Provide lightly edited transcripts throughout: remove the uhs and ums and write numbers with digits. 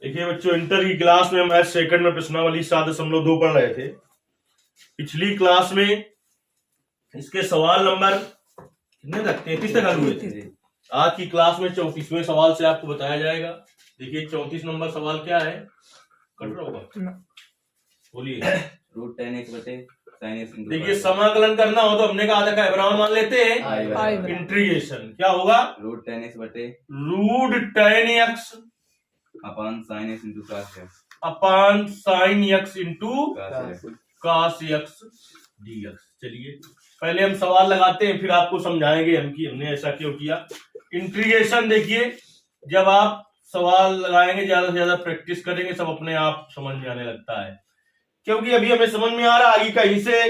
देखिए बच्चों, इंटर की क्लास में मैथ सेकंड में प्रश्नावली 7.2 पढ़ रहे थे। पिछली क्लास में इसके सवाल नंबर कितने तक, 33 तक हल हुए थे। आज की क्लास में 34वें सवाल से आपको बताया जाएगा। देखिए 34 नंबर सवाल क्या है, कट रहा होगा, बोलिए। √10x बटे sin x। देखिए समाकलन करना हो तो हमने कहा था क्या बराबर मान लेते हैं, इंटीग्रेशन क्या होगा, √10x बटे √10x अपन sin x into cos x अपान sign x into cos x। cos x dx। चलिए पहले हम सवाल लगाते हैं, फिर आपको समझाएंगे हम कि हमने ऐसा क्यों किया। इंटीग्रेशन देखिए, जब आप सवाल लगाएंगे ज्यादा से ज्यादा प्रैक्टिस करेंगे, सब अपने आप समझ में आने लगता है। क्योंकि अभी हमें समझ में आ रहा है कहीं से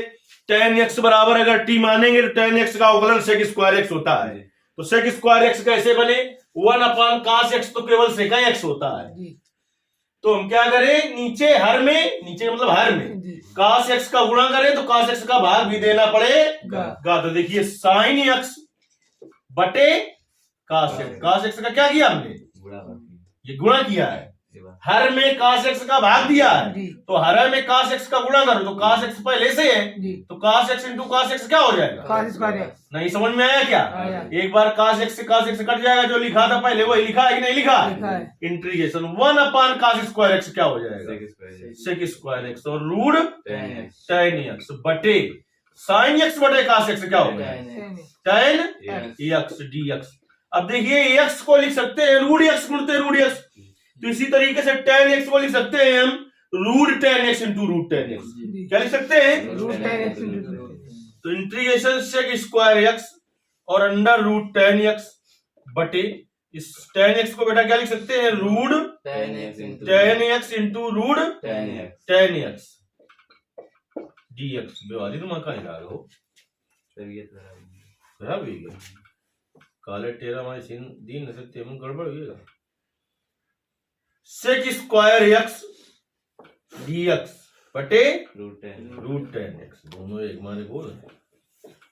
tan x बराबर अगर t मानेंगे तो tan x का अवकलन sec स्क्वायर x होता है। तो sec स्क्वायर x कैसे बने, 1 cos x तो केवल sec x होता है। तो हम क्या करें, नीचे हर में, नीचे मतलब हर में cos x का गुणा करें तो cos x का भाग भी देना पड़ेगा। तो देखिए sin x बटे cos x का क्या किया हमने, ये गुणा किया है। हर में cos x का भाग दिया है, तो हर में cos x का गुणा करो तो cos x पहले से है, तो cos x into cos x क्या हो जाएगा, नहीं समझ में आया क्या? एक बार cos x से cos x कट जाएगा, जो लिखा था पहले वही लिखा है कि नहीं लिखा है। इंटीग्रेशन 1 cos स्क्वायर x क्या हो जाएगा, sec स्क्वायर x और √10 x बटे sin x बटे cos x क्या होगा, tan x dx। अब देखिए x को लिख सकते हैं √x गुणते √x, तो इसी तरीके से tan x को लिख सकते हैं हम √10 x इंटू √10 x। क्या लिख सकते हैं, तो इंटीग्रेशन sec स्क्वायर x और अंडर √10 x बटे इस tan x को बेटा क्या लिख सकते हैं, √10 x इंटू √10 x dx। बेवाली तुम कहाँ जा रहे हो, खराब है काले टेरा हमारे सीन दीन न सकते हम, गड़बड़ हुई sec स्क्वायर x dx बटे √10 x, दोनों एक माने बोल।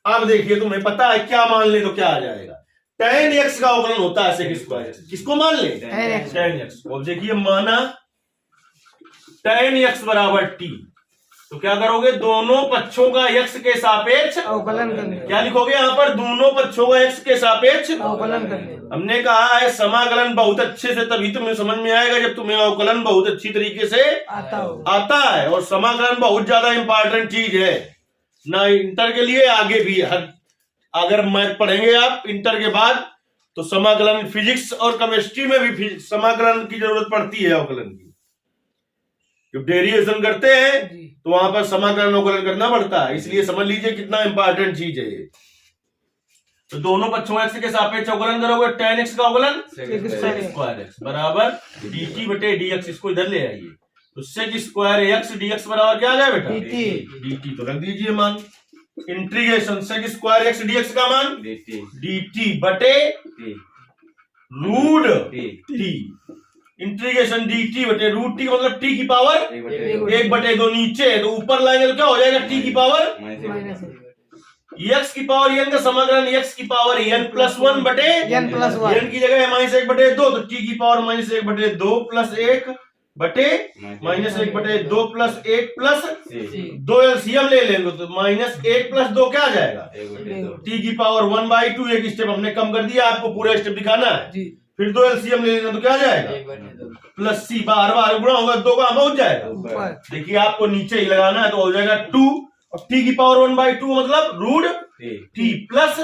अब देखिए तुम्हें पता है क्या मान ले तो क्या आ जाएगा, tan x का अवकलन होता है sec स्क्वायर x। किसको मान ले, tan x। अब देखिए माना tan x बराबर t, तो क्या करोगे, दोनों पक्षों का x के सापेक्ष अवकलन करने। क्या लिखोगे यहाँ पर, दोनों पक्षों का x के सापेक्ष अवकलन करने। हमने कहा है समाकलन बहुत अच्छे से तभी तुम्हें समझ में आएगा जब तुम्हें अवकलन बहुत अच्छी तरीके से आता है। और समाकलन बहुत ज्यादा इंपॉर्टेंट चीज है ना इंटर के लिए, आगे भी अगर मैथ पढ़ेंगे आप इंटर के बाद तो समाकलन, फिजिक्स और केमिस्ट्री में भी समाकलन की जरूरत पड़ती है, अवकलन की। जब डेरिवेशन करते हैं तो वहां पर समाकलन अवकलन करना पड़ता है, इसलिए समझ लीजिए कितना इंपॉर्टेंट चीज है ये। तो दोनों पक्षों x के सापेक्ष अवकलन करोगे, tan x का अवकलन sec स्क्वायर x बराबर dt बटे dx। इसको इधर ले आइए, तो sec स्क्वायर x dx बराबर क्या आ गया बेटा, dt। तो रख दीजिए मान, integration sec square x dx का मान dt बटे √t। इंटीग्रेशन dt बटे √t मतलब t की पावर 1/2 नीचे, तो ऊपर लाएंगे तो क्या हो जाएगा, t की पावर x की पावर n का समाकलन x की पावर n+1 बटे n की जगह -1/2, तो t की पावर -1/2 प्लस 1 बटे -1/2 प्लस 1 प्लस 2 एलसीएम ले लेंगे तो -1 प्लस 2 क्या आ जाएगा, t की पावर 1/2। एक स्टेप हमने कम कर दिया, आपको पूरा स्टेप दिखाना है। फिर 2 एलसीएम ले लेना तो क्या आ जाएगा, प्लस c, बार बार गुणा होगा 2 कहां पहुंच जाएगा। देखिए आपको नीचे ही लगाना है तो हो जाएगा 2 और t की पावर 1/2 मतलब √t प्लस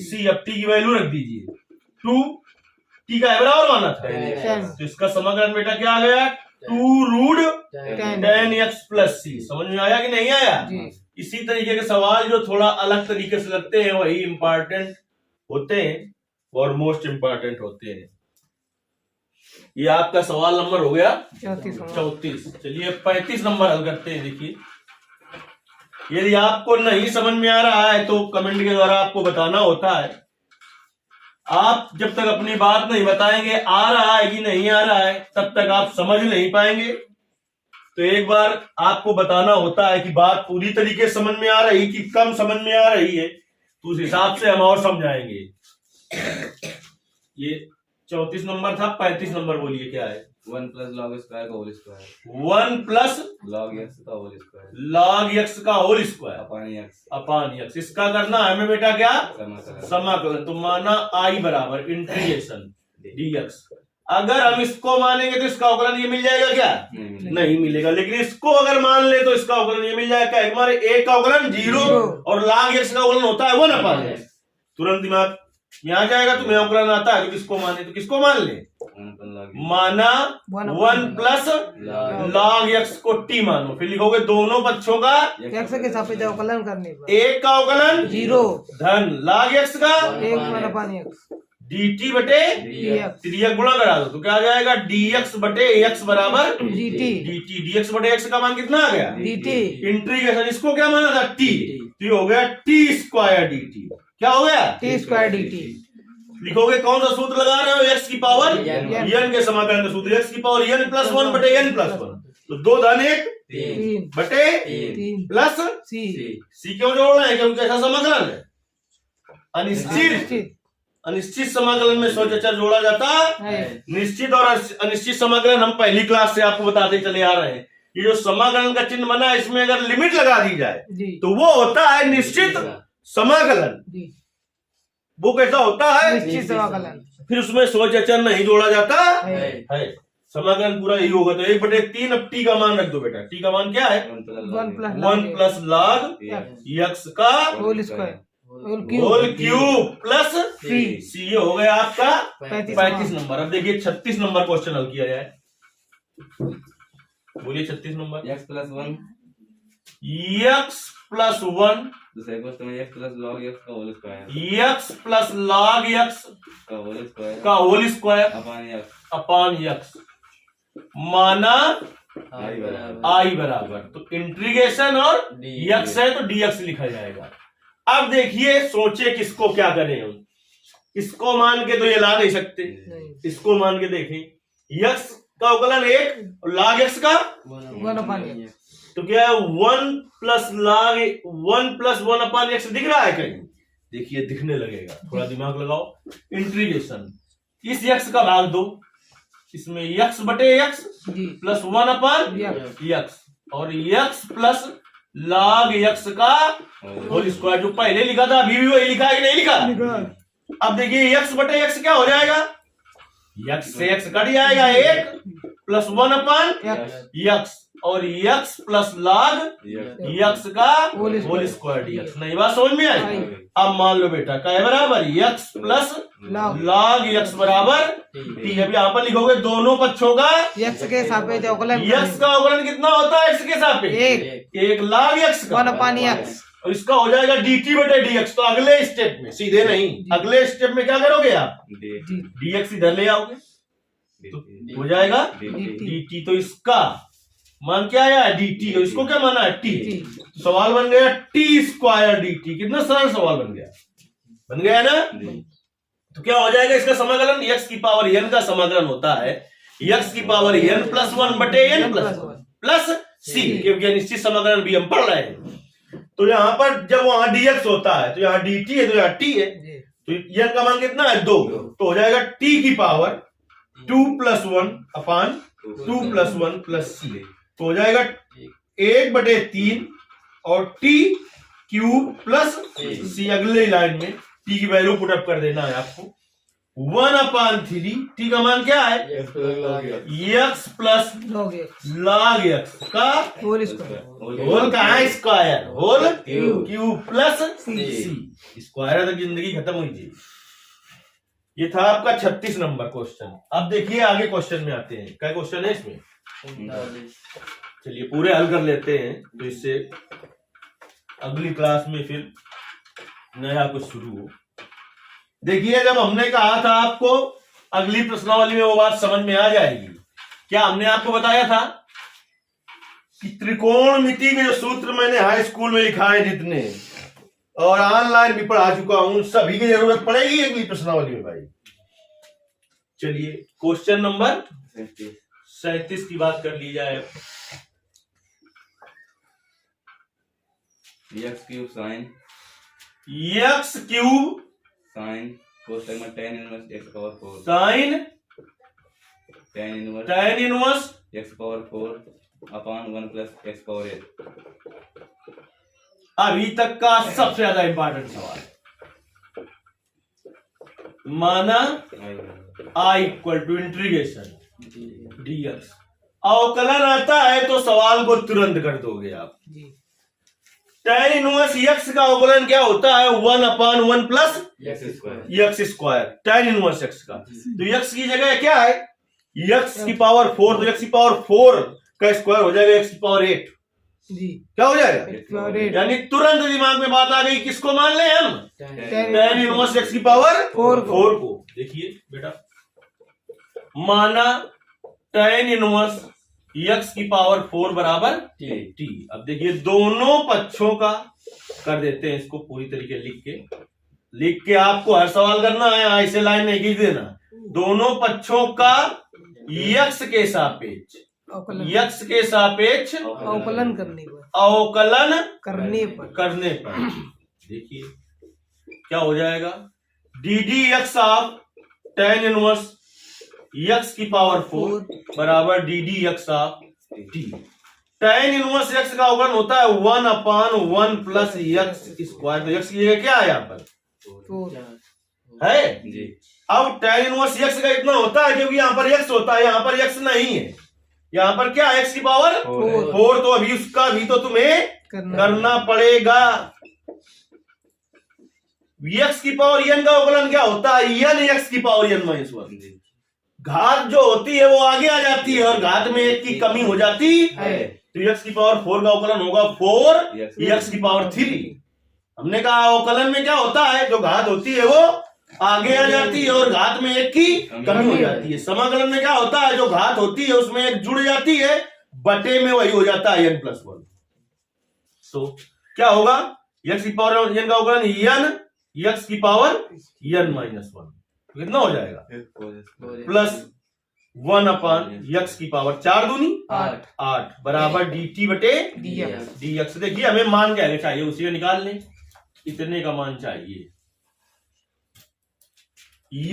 c। अब t की वैल्यू रख दीजिए 2, t का बराबर माना था, तो इसका समाकलन बेटा क्या आ गया, 2 √10 x प्लस c। समझ में आया कि नहीं आया। इसी तरीके के सवाल जो थोड़ा अलग तरीके से लगते हैं वही इंपॉर्टेंट होते हैं और मोस्ट इंपॉर्टेंट होते हैं। ये आपका सवाल नंबर हो गया 34। चलिए 35 नंबर हल करते हैं। देखिए यदि आपको नहीं समझ में आ रहा है तो कमेंट के द्वारा आपको बताना होता है। आप जब तक अपनी बात नहीं बताएंगे आ रहा है कि नहीं आ रहा है तब तक आप समझ नहीं पाएंगे। तो एक बार आपको बताना होता है कि बात पूरी तरीके से समझ में आ रही कि कम समझ में आ रही है, तो उस हिसाब से हम और समझाएंगे। ये 34 नंबर था, 35 नंबर बोलिए क्या है। 1 प्लस लॉग स्क्वायर का whole square 1 plus log x का होल स्क्वायर लॉग एक्स का whole square upon x upon x. इसका करना है हमें बेटा क्या, समाकलन समाकलन। तो माना आई बराबर इंटीग्रेशन dx। अगर हम इसको मानेंगे तो इसका अवकलन ये मिल जाएगा क्या, नहीं मिलेगा। नहीं मिलेगा। लेकिन इसको अगर मान ले तो इसका अवकलन ये मिल जाएगा। हमारे a का अवकलन 0 और log x का अवकलन होता है 1 अपान x। तुरंत दिमाग यहाँ जाएगा। तुम्हें अवकलन आता है तो किसको माने, तो किसको मान ले, 1 अपन log माना 1 प्लस log x को t मानो। फिर लिखोगे दोनों पक्षों का एक्स के सापेक्ष अवकलन करने पर एक का अवकलन 0 धन log x का 1 अपान एक्स dt बटे dx त्रिया गुणा करा दो तो क्या आ जाएगा, dx बटे x बराबर dt dt। dx बटे x का मान कितना आ गया, dt इंटीग्रेशन। इसको क्या माना था, t, तो ये हो गया t स्क्वायर dt। क्या हो गया, t स्क्वायर dt। लिखोगे कौन सा सूत्र लगा रहे हो, x की पावर n के समाकलन का सूत्र, x की पावर n प्लस 1 बटे n प्लस 1। तो 2 धन 1 3 बटे 3 प्लस c c क्यों जोड़ रहे हैं, क्योंकि ऐसा समाकलन है अनिश्चित। निश्चित अनिश्चित समाकलन में सोच अचर जोड़ा जाता है निश्चित और अनिश्चित समाकलन हम पहली क्लास से आपको बताते चले आ रहे हैं। ये जो समाकलन का चिन्ह बना है इसमें अगर लिमिट लगा दी जाए जी तो वो होता है निश्चित समाकलन। जी वो कैसा होता है, निश्चित समाकलन फिर उसमें सोच अचर नहीं जोड़ा जाता है है। समाकलन पूरा यही होगा। तो 1/3। अब टी का मान रख दो बेटा। टी का मान क्या है, 1 प्लस 1 प्लस log x का whole square whole cube plus C C. ये हो गया आपका 35 35 नंबर। अब देखिए 36 नंबर क्वेश्चन हल किया जाए। बोलिए 36 number. x plus 1 x plus 1 दूसरे क्वेश्चन में x प्लस लॉग x का whole square x plus log x का होल स्क्वायर का whole square upon x upon x माना i बराबर i बराबर। तो इंटीग्रेशन और x है तो dx लिखा जाएगा। अब देखिए सोचे किसको क्या करें हम। इसको मान के तो ये ला नहीं सकते, इसको मान के देखें। x का अवकलन 1 और log x का 1 अपान एक्स तो क्या है 1 प्लस log 1 प्लस 1 अपान x दिख रहा है कहीं, देखिए दिखने लगेगा। थोड़ा दिमाग लगाओ। इंटीग्रेशन इस x का भाग दो, इसमें x बटे x जी प्लस 1 अपान x और x प्लस log x का होल स्क्वायर। जो पहले लिखा था अभी भी वही लिखा है कि नहीं लिखा। अब देखिए x बटे x क्या हो जाएगा, x से x कट जाएगा 1 प्लस 1 अपान x और x प्लस log x का होल स्क्वायर dx। नहीं बात समझ में आई। अब मान लो बेटा क्या है बराबर x प्लस log x बराबर t। अब यहाँ पर लिखोगे दोनों पक्षों का एक्स के सापेक्ष अवकलन x का अवकलन कितना होता है x के सापेक्ष, 1 log x का 1 अपान एक्स और इसका हो जाएगा dt बटे dx। तो अगले स्टेप में सीधे नहीं, अगले स्टेप में क्या करोगे आप, dx इधर ले आओगे तो हो जाएगा dt। तो इसका मान क्या आया dt और इसको क्या माना है t। तो सवाल बन गया t स्क्वायर dt। कितना सरल सवाल बन गया ना। तो क्या हो जाएगा इसका समाकलन, x की पावर n का समाकलन होता है x की पावर n प्लस 1 बटे n प्लस c, क्योंकि निश्चित समाकलन भी हम पढ़ रहे हैं। तो यहाँ पर जब वहां dx होता है तो यहाँ dt है तो यहाँ t है। तो n का मान कितना है 2, तो हो जाएगा t की पावर 2 प्लस 1 अपान 2 प्लस 1 प्लस c। तो हो जाएगा 1/3 और t क्यूब प्लस c। अगले लाइन में t की वैल्यू पुट अप कर देना है आपको। 1/3 t का मान क्या है, x प्लस log x का होल स्क्वायर होल का है square whole cube plus C। c। Square तक जिंदगी खत्म हुई थी। ये था आपका 36 नंबर क्वेश्चन। अब देखिए आगे क्वेश्चन में आते हैं। क्या क्वेश्चन है इसमें, चलिए पूरे हल कर लेते हैं तो इससे अगली क्लास में फिर नया कुछ शुरू हो। देखिए जब हमने कहा था आपको अगली प्रश्नावली में वो बात समझ में आ जाएगी। क्या हमने आपको बताया था कि त्रिकोणमिति के जो सूत्र मैंने हाई स्कूल में लिखाए जितने और ऑनलाइन भी पढ़ा चुका हूं सभी की जरूरत पड़ेगी अगली प्रश्नावली में भाई। चलिए क्वेश्चन नंबर 37 की बात कर ली जाए। x cube sine x cube sine cosec में tan inverse x power 4 sine tan inverse inverse x power 4 upon 1 plus x power 8. अभी तक का सबसे ज्यादा इंपॉर्टेंट सवाल। माना I equal to integration dx, अवकलन आता है तो सवाल को तुरंत कर दोगे आप। जी tan इनवर्स x का अवकलन क्या होता है? 1/1 plus x square x square, tan inverse x का। तो x की जगह क्या है? x की पावर 4, तो x की पावर 4 का स्क्वायर हो जाएगा x की पावर 8। जी क्या हो जाएगा? पावर 8 यानी तुरंत दिमाग में बात आ गई, किसको मान ले हम? tan इनवर्स x की पावर 4 को। देखिए बेटा, माना tan इनवर्स x की पावर 4 बराबर t। अब देखिए दोनों पक्षों का कर देते हैं इसको पूरी तरीके लिख के आपको हर सवाल करना है, ऐसे लाइन नहीं खींच देना। दोनों पक्षों का x के सापेक्ष, x के सापेक्ष अवकलन करने पर अवकलन करने पर देखिए क्या हो जाएगा? ddx of tan inverse x की पावर 4 बराबर ddx of t। tan inverse x का अवकलन होता है 1/1 प्लस x स्क्वायर। तो x की जगह क्या है यहाँ पर? 4 है। जी अब tan इनवर्स x का इतना होता है क्योंकि यहाँ पर x होता है, यहाँ पर x नहीं है। यहाँ पर क्या है? x की पावर 4। तो अभी उसका भी तो तुम्हें करना पड़ेगा। x की पावर n का अवकलन क्या होता है? n x की पावर n माइनस 1। घात जो होती है वो आगे आ जाती है और घात में एक की कमी हो जाती है। तो x की पावर 4 का अवकलन होगा 4 x की पावर 3। हमने कहा अवकलन में क्या होता है? जो घात होती है वो आगे आ जाती है और घात में एक की कमी हो जाती है। समाकलन में क्या होता है? जो घात होती है उसमें एक जुड़ जाती है, बटे में वही हो जाता है n+1। तो क्या होगा? x की पावर n का अवकलन n x की पावर n-1 कितना हो जाएगा? प्लस 1/x की पावर 4 दूनी 8 बराबर dt बटे dx। देखिए हमें मान क्या चाहिए, उसी को निकाल लें। इतने का मान चाहिए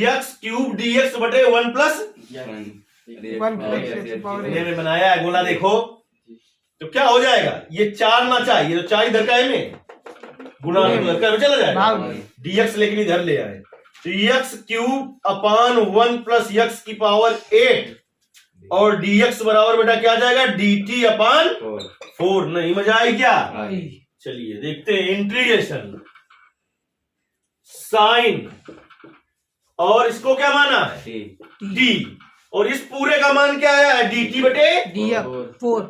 x क्यूब dx बटे 1 प्लस 1 प्लस मैंने बनाया है गोला, देखो तो क्या हो जाएगा? ये 4 ना चाहिए तो 4 इधर का है में गुणा करके चला जाएगा dx, लेकिन इधर ले आए तो x क्यूब अपान 1 प्लस x की पावर 8 और dx बराबर बेटा क्या आ जाएगा? dt अपान 4। नहीं मजा आई क्या? चलिए देखते हैं इंटीग्रेशन साइन, और इसको क्या माना है? t, और इस पूरे का मान क्या है? dt बटे dx 4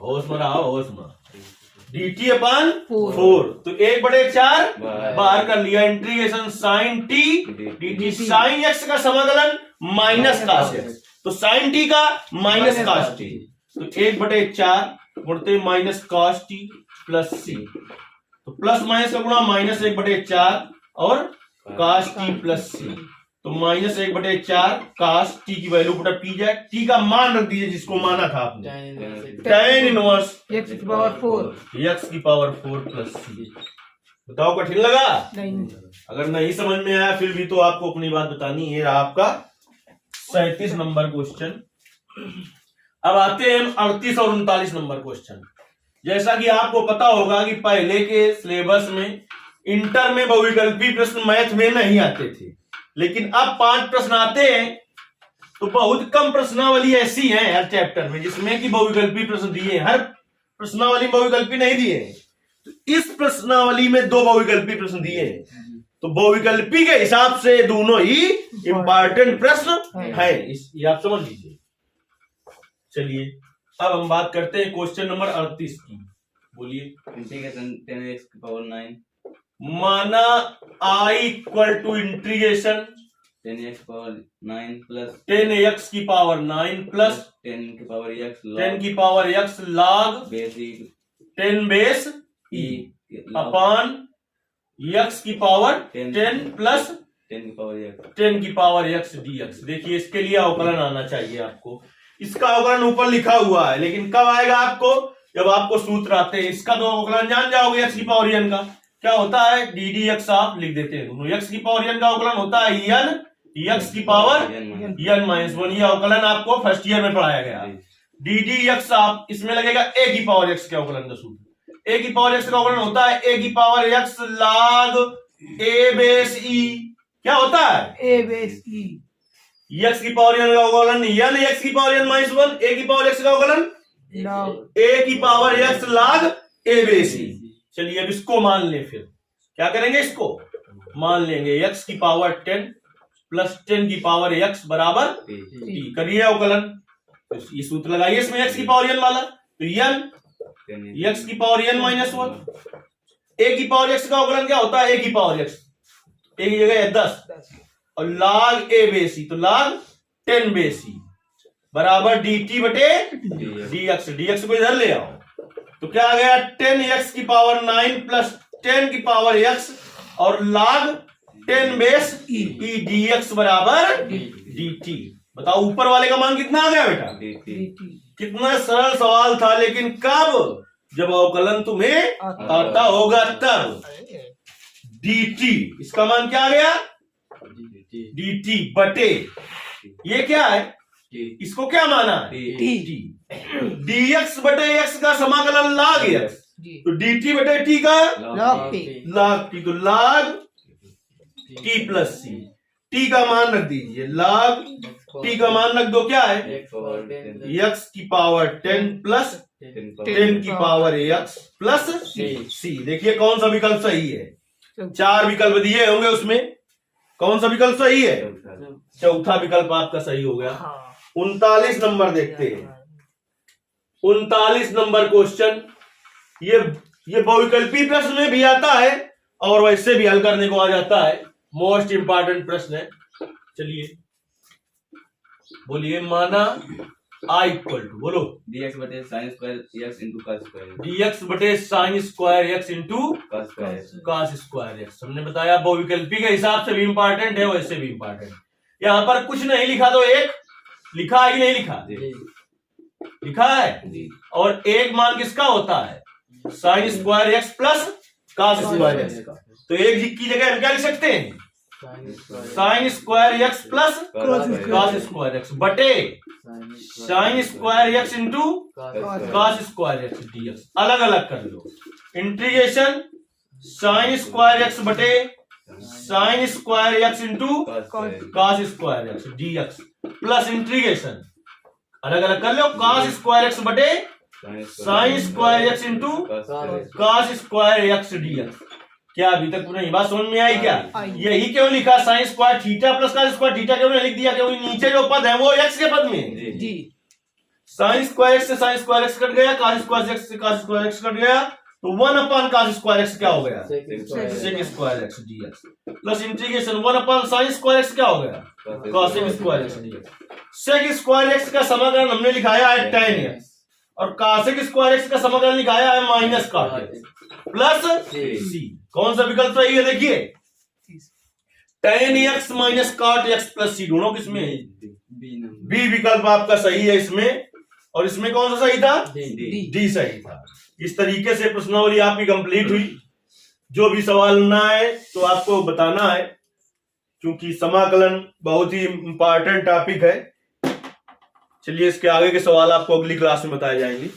होश में रहा, होश में dt अपान 4। तो 1/4 बाहर कर लिया। Integration sine t dt, sine x का समाकलन माइनस कास x, तो साइन t का माइनस कास t। तो 1/4 गुणते minus cos t plus c, तो प्लस माइनस का गुणा माइनस 1/4 और कास t प्लस c। तो माइनस 1/4 कास t की वैल्यू पुट p जाए, t का मान रख दीजिए जिसको माना था आपने, tan इनवर्स x की पावर 4 x की पावर 4 प्लस c। बताओ कठिन लगा? नहीं अगर नहीं समझ में आया फिर भी तो आपको अपनी बात बतानी है। रहा आपका 37 नंबर क्वेश्चन। अब आते हैं 38 और 39 नंबर क्वेश्चन। जैसा कि आपको पता होगा कि पहले के सिलेबस में इंटर में बहुविकल्पी प्रश्न मैथ में नहीं आते थे, लेकिन अब 5 प्रश्न आते हैं। तो बहुत कम प्रश्नावली ऐसी है हर चैप्टर में जिसमें कि बहुविकल्पी प्रश्न दिए हैं। हर प्रश्नावली बहुविकल्पी नहीं दिए हैं, तो इस प्रश्नावली में 2 बहुविकल्पी प्रश्न दिए हैं। तो बहुविकल्पी के हिसाब से दोनों ही इंपॉर्टेंट प्रश्न है, ये आप समझ लीजिए। चलिए अब हम बात करते हैं क्वेश्चन नंबर 38 की। बोलिए। इंटीग्रेशन 10x की पावर 9 माना I equal to integration 10x power 9 plus 10x की पावर 9 प्लस 10 की पावर x 10 की power x log basic 10 base e अपान x की पावर 10 प्लस 10 की पावर x 10 की पावर x dx। देखिए इसके लिए अवकलन आना चाहिए आपको। इसका अवकलन ऊपर लिखा हुआ है, लेकिन कब आएगा आपको? जब आपको सूत्र आते हैं। इसका तो अवकलन जान जाओगे, x की पावर n का क्या होता है? ddx आप लिख देते हैं दोनों। x की पावर n का अवकलन होता है n एक्स की power n n minus one, ये अवकलन आपको फर्स्ट ईयर में पढ़ाया गया। डी डी एक्स आप इसमें लगेगा ए की पावर एक्स के अवकलन का सूत्र। ए की पावर एक्स का अवकलन होता है ए की पावर एक्स log ए बेस ई। क्या होता है? A base E. एक्स की पावर n का अवकलन n एक्स की पावर n माइनस वन, ए की पावर एक्स का अवकलन Log ए की पावर एक्स log ए बेस ई। चलिए अब इसको मान लें, फिर क्या करेंगे, इसको मान लेंगे एक्स की पावर 10 प्लस 10 की पावर एक्स बराबर टी। करिए अवकलन, तो ये सूत्र लगाइए इसमें एक्स की पावर n वाला, तो n एक्स की पावर n माइनस वन। ए की पावर एक्स का अवकलन क्या होता है? ए की पावर एक्स, ए की जगह है 10 और log ए बेस ई, तो log 10 बेस ई बराबर डी टी बटे डी एक्स। डी एक्स को इधर ले आओ, तो क्या आ गया 10 एक्स की पावर 9 प्लस 10 की पावर एक्स और log 10 base E D x बराबर डी टी। बताओ ऊपर वाले का मान कितना आ गया बेटा? DT. कितना सरल सवाल था, लेकिन कब? जब अवकलन तुम्हें आता होगा तब। dt, इसका मान क्या आ गया? dt बटे, ये क्या है? इसको क्या माना है? T. dx बटे x का समाकलन log x, G. तो dt बटे t का Log T. log t, तो log t plus c। t का मान रख दीजिए, log t का मान रख दो, क्या है? x की पावर 10 प्लस 10 की पावर x प्लस c। देखिए कौन सा विकल्प सही है। 4 विकल्प दिए होंगे, उसमें कौन सा विकल्प सही है? चौथा विकल्प आपका सही हो गया। 39 नंबर देखते हैं। 39 नंबर क्वेश्चन, ये बहुविकल्पी प्रश्न में भी आता है और वैसे भी हल करने को आ जाता है। मोस्ट इंपॉर्टेंट प्रश्न है। चलिए बोलिए, माना i इक्वल टू, बोलो, dx बटे sin square x into cos square dx बटे sine square x into cos square. cos square x. हमने बताया बहुविकल्पी के हिसाब से भी इंपॉर्टेंट है, वैसे भी इंपॉर्टेंट। यहाँ पर कुछ नहीं लिखा तो एक लिखा है कि नहीं लिखा? लिखा है। और एक मान किसका होता है? Sign square x plus cos square x का। तो एक की जगह हम क्या लिख सकते हैं? Sine square x plus cos square x बटे sine square x into cos square x dx। अलग अलग कर लो। इंटीग्रेशन साइन स्क्वायर एक्स बटे sine square x into cos square x dx plus integration अलग अलग कर लो, cos स्क्वायर एक्स बटे sine square x into cos square x dx। क्या अभी तक नहीं बात समझ में आई क्या? यही क्यों लिखा sine square theta plus cos square theta, क्यों नहीं लिख दिया? क्योंकि नीचे जो पद है वो x के पद में। G. साइन स्क्वायर एक्स से साइन स्क्वायर एक्स कट गया, cos स्क्वायर एक्स से cos स्क्वायर एक्स कट गया, तो 1 अपॉन cos स्क्वायर एक्स क्या हो गया? sec square x dx plus integration 1 upon sine square x क्या हो गया? cos square x dx। sec square x का समाकलन हमने लिखाया है tan x और cos स्क्वायर एक्स का समाकलन लिखाया है minus cot x plus c। कौन सा विकल्प सही है? देखिए tan x minus cot x plus c, दोनों किसमें है? बी विकल्प आपका सही है इसमें। और इसमें कौन सा सही था? डी सही था। इस तरीके से प्रश्नावली आपकी कंप्लीट हुई। जो भी सवाल ना आए तो आपको बताना है, क्योंकि समाकलन बहुत ही इंपॉर्टेंट टॉपिक है। चलिए इसके आगे के सवाल आपको अगली क्लास में बताए जाएंगे।